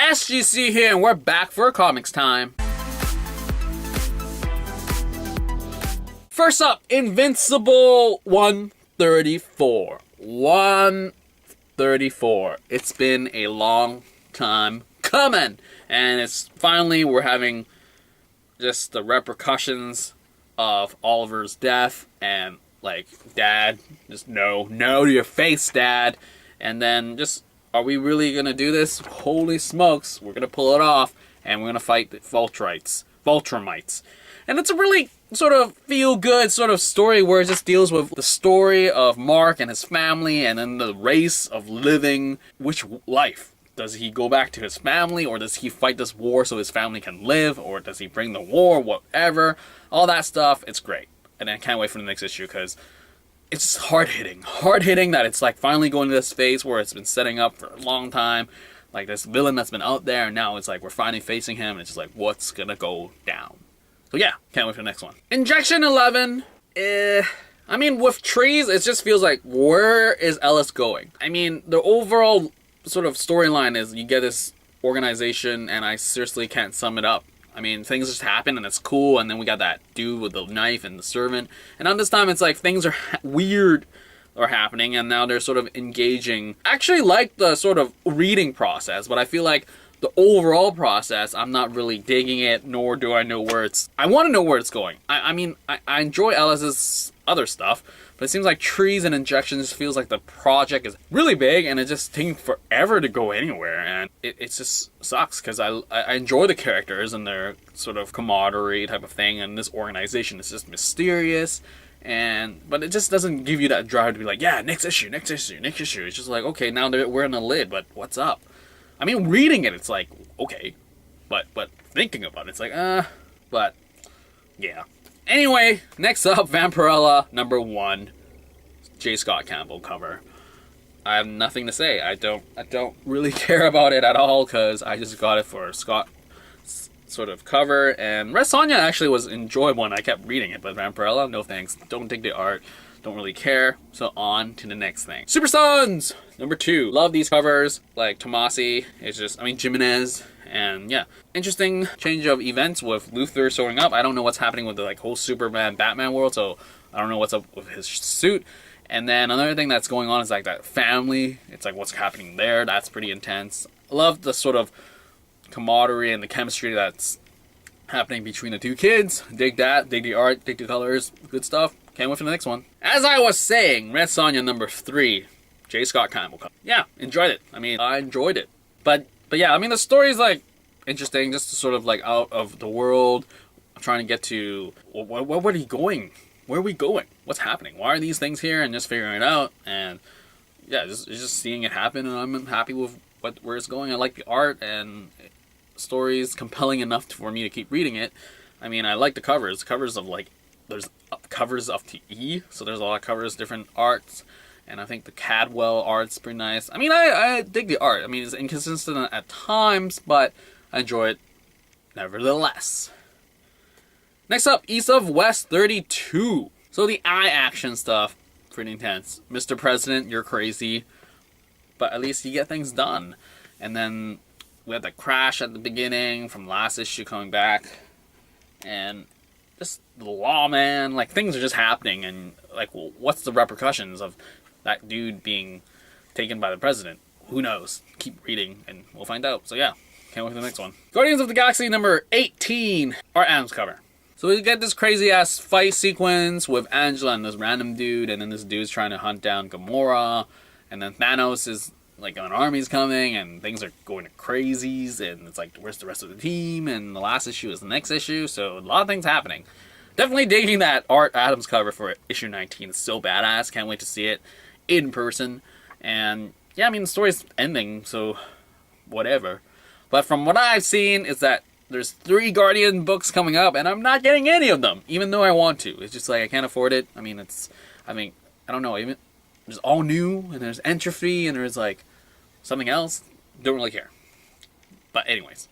SGC here, and we're back for comics time. First up, Invincible 134. 134. It's been a long time coming, and it's finally, we're having just the repercussions of Oliver's death, and like, Dad, just no to your face, Dad. And then just, are we really gonna do this? Holy smokes, we're gonna pull it off, and we're gonna fight the Vultramites. And it's a really sort of feel-good sort of story where it just deals with the story of Mark and his family, and then the race of living which life. Does he go back to his family, or does he fight this war so his family can live, or does he bring the war, whatever. All that stuff, it's great. And I can't wait for the next issue, because it's just hard-hitting. Hard-hitting that it's like finally going to this phase where it's been setting up for a long time. Like this villain that's been out there, and now it's like we're finally facing him, and it's just like, what's gonna go down? So yeah, can't wait for the next one. Injection 11, I mean, with trees, it just feels like, where is Ellis going? I mean, the overall sort of storyline is you get this organization, and I seriously can't sum it up. I mean, things just happen, and it's cool, and then we got that dude with the knife and the servant. And on this time, it's like things are weird are happening, and now they're sort of engaging. I actually like the sort of reading process, but I feel like the overall process, I'm not really digging it, nor do I know where it's... I want to know where it's going. I mean, I enjoy Ellis's other stuff, but it seems like trees and injections feels like the project is really big, and it's just taking forever to go anywhere, and it just sucks, because I enjoy the characters and their sort of camaraderie type of thing, and this organization is just mysterious, but it just doesn't give you that drive to be like, yeah, next issue. It's just like, okay, now we're in the lid, but what's up? I mean, reading it, it's like, okay, but thinking about it, it's like, but, yeah. Anyway, next up, Vampirella #1, J. Scott Campbell cover. I have nothing to say. I don't really care about it at all, because I just got it for Scott's sort of cover, and Red Sonja actually was enjoyable, and I kept reading it, but Vampirella, no thanks. Don't dig the art. Don't really care. So on to the next thing. Super Sons #2. Love these covers. Like Tomasi, it's just, I mean, Jimenez, and yeah. Interesting change of events with Luther showing up. I don't know what's happening with the like whole Superman Batman world, so I don't know what's up with his suit. And then another thing that's going on is like that family. It's like what's happening there. That's pretty intense. I love the sort of camaraderie and the chemistry that's happening between the two kids. Dig that. Dig the art. Dig the colors. Good stuff. Can't wait for the next one. As I was saying, Red Sonja #3, J. Scott Campbell. Yeah, enjoyed it. I mean, I enjoyed it. But yeah, I mean, the story's like interesting, just sort of like out of the world. I'm trying to get to, where are we going? Where are we going? What's happening? Why are these things here? And just figuring it out. And yeah, just seeing it happen, and I'm happy with where it's going. I like the art, and the story is compelling enough for me to keep reading it. I mean, I like the covers. Covers of like, there's covers up to E, so there's a lot of covers, different arts, and I think the Cadwell art's pretty nice. I mean, I dig the art. I mean, it's inconsistent at times, but I enjoy it nevertheless. Next up, East of West 32. So the eye action stuff, pretty intense. Mr. President, you're crazy, but at least you get things done. And then we had the crash at the beginning from last issue coming back, and just the lawman, like things are just happening, and like, well, what's the repercussions of that dude being taken by the president? Who knows? Keep reading and we'll find out. So yeah, can't wait for the next one. Guardians of the Galaxy #18, Art Adams cover. So we get this crazy ass fight sequence with Angela and this random dude, and then this dude's trying to hunt down Gamora, and then Thanos is like an army's coming, and things are going to crazies, and it's like, where's the rest of the team? And the last issue is the next issue, so a lot of things happening. Definitely digging that Art Adams cover for issue 19. It's so badass. Can't wait to see it in person. And yeah, I mean, the story's ending, so whatever. But from what I've seen is that there's 3 Guardian books coming up, and I'm not getting any of them, even though I want to. It's just like, I can't afford it. I mean, I don't know, even there's All New, and there's Entropy, and there's like something else. Don't really care. But anyways,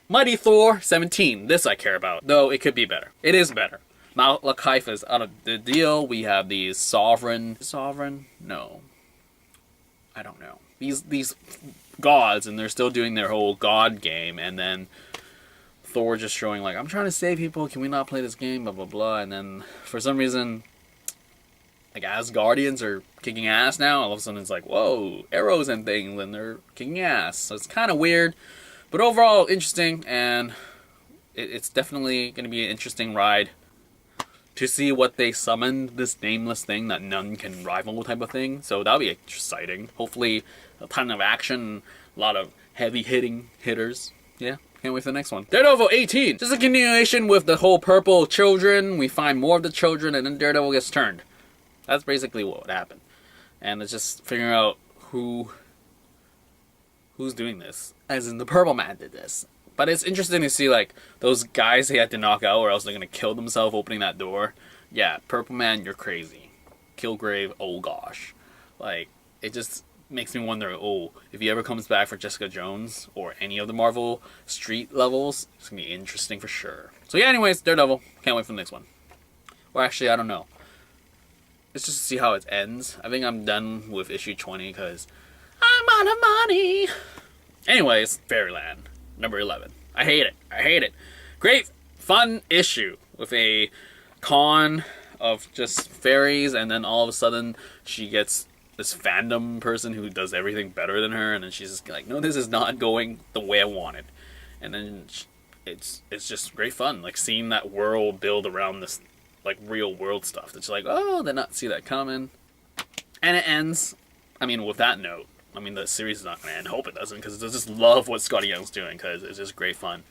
Mighty Thor 17. This I care about, though it could be better. It is better. Malekith is out of the deal. We have these Sovereign? No. I don't know. These gods, and they're still doing their whole god game, and then Thor just showing like, I'm trying to save people, can we not play this game, blah blah blah, and then for some reason, like, Asgardians are kicking ass now. All of a sudden it's like, whoa, arrows and things, and they're kicking ass. So it's kind of weird, but overall interesting, and it's definitely going to be an interesting ride to see what they summoned, this nameless thing that none can rival type of thing. So that'll be exciting. Hopefully a ton of action, a lot of heavy hitters. Yeah, can't wait for the next one. Daredevil 18. Just a continuation with the whole purple children. We find more of the children, and then Daredevil gets turned. That's basically what would happen. And it's just figuring out who's doing this. As in, the Purple Man did this. But it's interesting to see, like, those guys they had to knock out or else they're going to kill themselves opening that door. Yeah, Purple Man, you're crazy. Killgrave, oh gosh. Like, it just makes me wonder, if he ever comes back for Jessica Jones or any of the Marvel street levels, it's going to be interesting for sure. So yeah, anyways, Daredevil. Can't wait for the next one. Well, actually, I don't know. It's just to see how it ends. I think I'm done with issue 20 because I'm out of money. Anyways, Fairyland. Number 11. I hate it. Great, fun issue with a con of just fairies, and then all of a sudden she gets this fandom person who does everything better than her, and then she's just like, no, this is not going the way I wanted. And then it's just great fun, like seeing that world build around this like real world stuff. That's like, oh, did not see that coming. And it ends, I mean, with that note. I mean, the series is not going to end. Hope it doesn't, because I just love what Skottie Young's doing, because it's just great fun.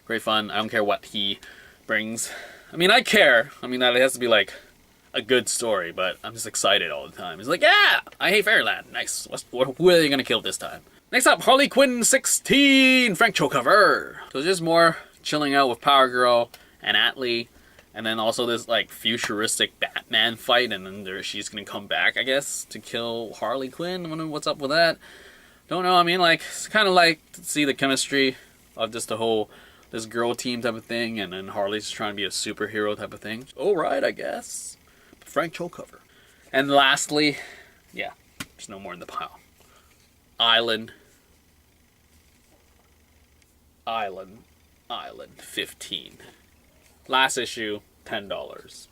Great fun. I don't care what he brings. I mean, I care. I mean, that it has to be, like, a good story, but I'm just excited all the time. It's like, yeah, I hate Fairyland. Nice. Who are they going to kill this time? Next up, Harley Quinn 16, Frank Cho cover. So just more chilling out with Power Girl and Ottley. And then also this, like, futuristic Batman fight, and then she's gonna come back, I guess, to kill Harley Quinn. I wonder what's up with that. Don't know, I mean, like, it's kind of like to see the chemistry of just the whole, this girl team type of thing, and then Harley's trying to be a superhero type of thing. Alright, I guess. Frank Cho cover. And lastly, yeah, there's no more in the pile. Island 15. Last issue, $10.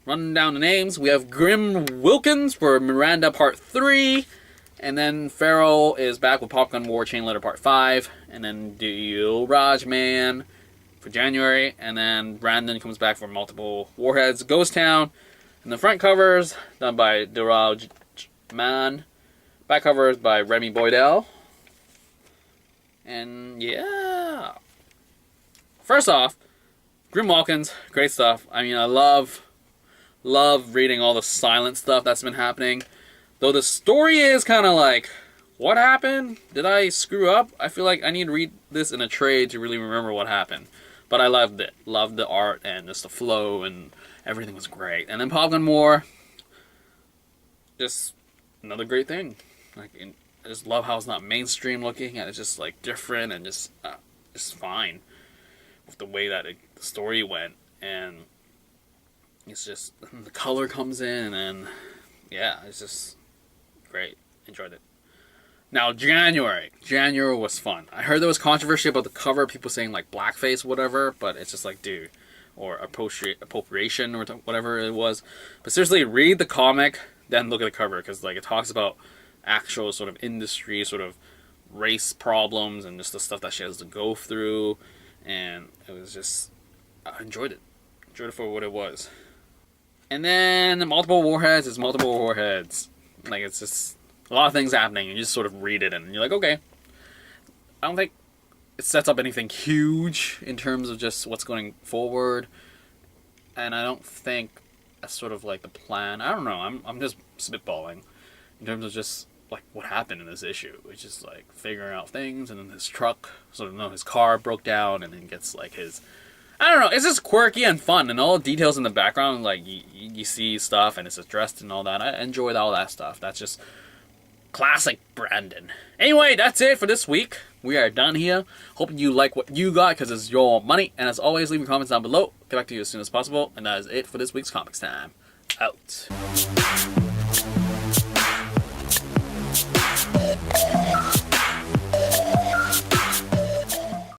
Running down the names, we have Grim Wilkins for Miranda Part 3, and then Farel is back with Popgun War Chain Letter Part 5, and then Dilraj Man for January, and then Brandon comes back for multiple Warheads, Ghost Town, and the front covers done by Dilraj Mann, back covers by Remy Boydell, and yeah. First off, Grim Wilkins, great stuff. I mean, I love reading all the silent stuff that's been happening. Though the story is kind of like, what happened? Did I screw up? I feel like I need to read this in a trade to really remember what happened. But I loved it. Loved the art and just the flow, and everything was great. And then Popgun War, just another great thing. Like, I just love how it's not mainstream looking, and it's just like different and just fine with the way that the story went. And it's just, the color comes in, and yeah, it's just great. Enjoyed it. Now, January was fun. I heard there was controversy about the cover, people saying like blackface, whatever, but it's just like, dude, or appropriation, or whatever it was. But seriously, read the comic, then look at the cover, because like it talks about actual sort of industry, sort of race problems, and just the stuff that she has to go through. And it was just, I enjoyed it. Enjoyed it for what it was. And then multiple warheads is multiple warheads. Like, it's just a lot of things happening, and you just sort of read it, and you're like, okay. I don't think it sets up anything huge in terms of just what's going forward. And I don't think that's sort of like the plan. I don't know. I'm just spitballing in terms of just like what happened in this issue. It's just like figuring out things, and then his truck, his car broke down, and then gets like his, I don't know, it's just quirky and fun, and all the details in the background, like you see stuff, and it's addressed and all that. I enjoyed all that stuff. That's just classic Brandon. Anyway, that's it for this week. We are done here. Hope you like what you got, because it's your money. And as always, leave your comments down below. Get back to you as soon as possible. And that is it for this week's Comics Time. Out.